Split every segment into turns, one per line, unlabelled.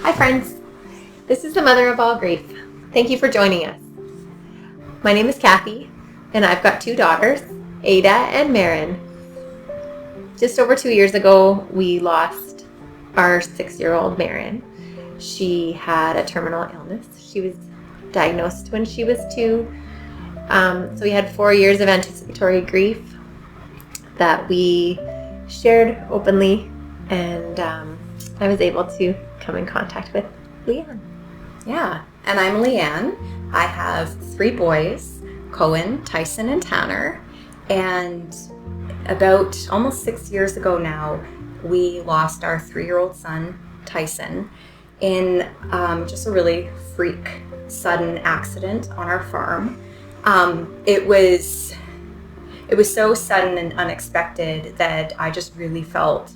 Hi friends, this is the mother of all grief. Thank you for joining us. My name is Cathy, and I've got two daughters, Ada and Maren. Just over 2 years ago, we lost our 6-year-old Maren. She had a terminal illness. She was diagnosed when she was 2. So we had 4 years of anticipatory grief that we shared openly, and I was able to come in contact with Leeann.
Yeah, and I'm Leeann. I have 3 boys, Cohen, Tyson, and Tanner. And about almost 6 years ago now, we lost our 3-year-old son, Tyson, in just a really freak, sudden accident on our farm. It was so sudden and unexpected that I just really felt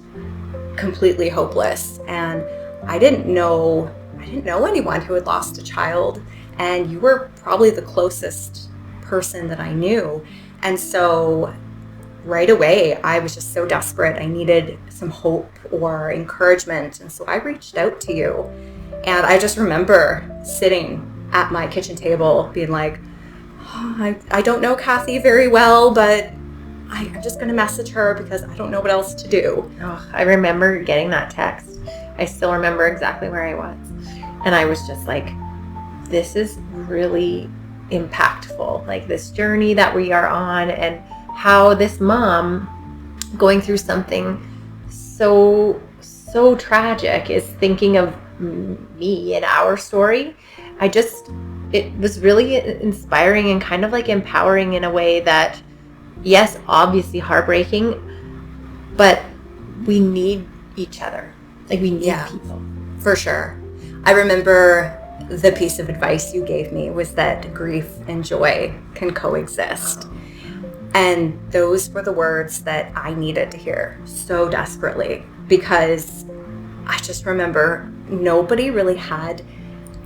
completely hopeless. And I didn't know anyone who had lost a child, and you were probably the closest person that I knew. And so right away, I was just so desperate. I needed some hope or encouragement. And so I reached out to you. And I just remember sitting at my kitchen table being like, I don't know Cathy very well, but I'm just going to message her because I don't know what else to do.
Oh, I remember getting that text. I still remember exactly where I was. And I was just like, this is really impactful. Like this journey that we are on, and how this mom going through something so tragic is thinking of me and our story. It was really inspiring and kind of like empowering in a way that, yes, obviously heartbreaking, but we need each other. Like we need people.
For sure. I remember the piece of advice you gave me was that grief and joy can coexist. And those were the words that I needed to hear so desperately, because I just remember nobody really had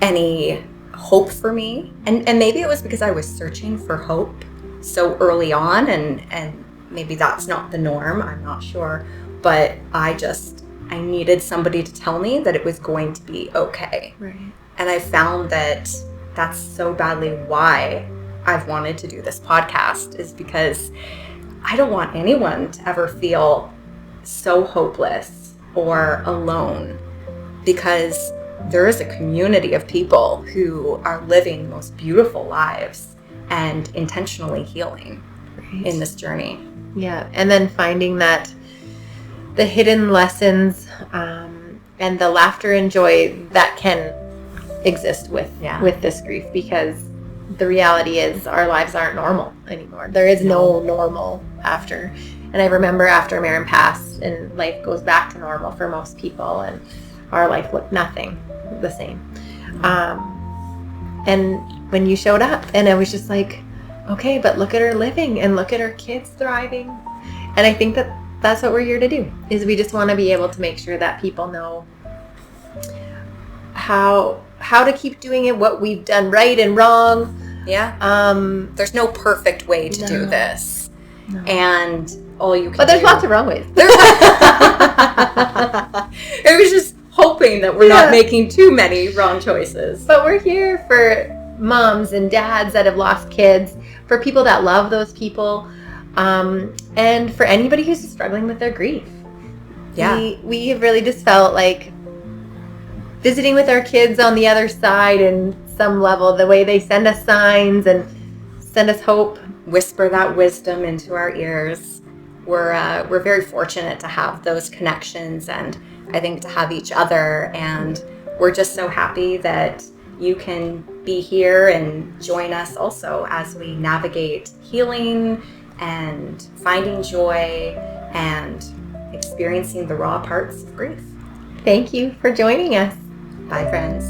any hope for me. And maybe it was because I was searching for hope so early on, and maybe that's not the norm, I'm not sure. But I needed somebody to tell me that it was going to be okay.
Right.
And I found that that's so badly why I've wanted to do this podcast, is because I don't want anyone to ever feel so hopeless or alone, because there is a community of people who are living the most beautiful lives and intentionally healing in this journey.
Yeah, and then finding that the hidden lessons and the laughter and joy that can exist with this grief, because the reality is our lives aren't normal anymore. There is no normal after. And I remember after Maren passed and life goes back to normal for most people, and our life looked nothing the same. And when you showed up, and I was just like, okay, but look at her living and look at her kids thriving. And I think that that's what we're here to do, is we just want to be able to make sure that people know how to keep doing it, what we've done right and wrong.
Yeah. There's no perfect way to do this. No. And all you can
But there's lots of wrong ways.
It was just hoping that we're not making too many wrong choices.
But we're here for moms and dads that have lost kids, for people that love those people, and for anybody who's struggling with their grief.
Yeah.
We have really just felt like visiting with our kids on the other side in some level, the way they send us signs and send us hope.
Whisper that wisdom into our ears. We're very fortunate to have those connections, and I think to have each other, and we're just so happy that you can be here and join us also as we navigate healing and finding joy and experiencing the raw parts of grief.
Thank you for joining us.
Bye, friends.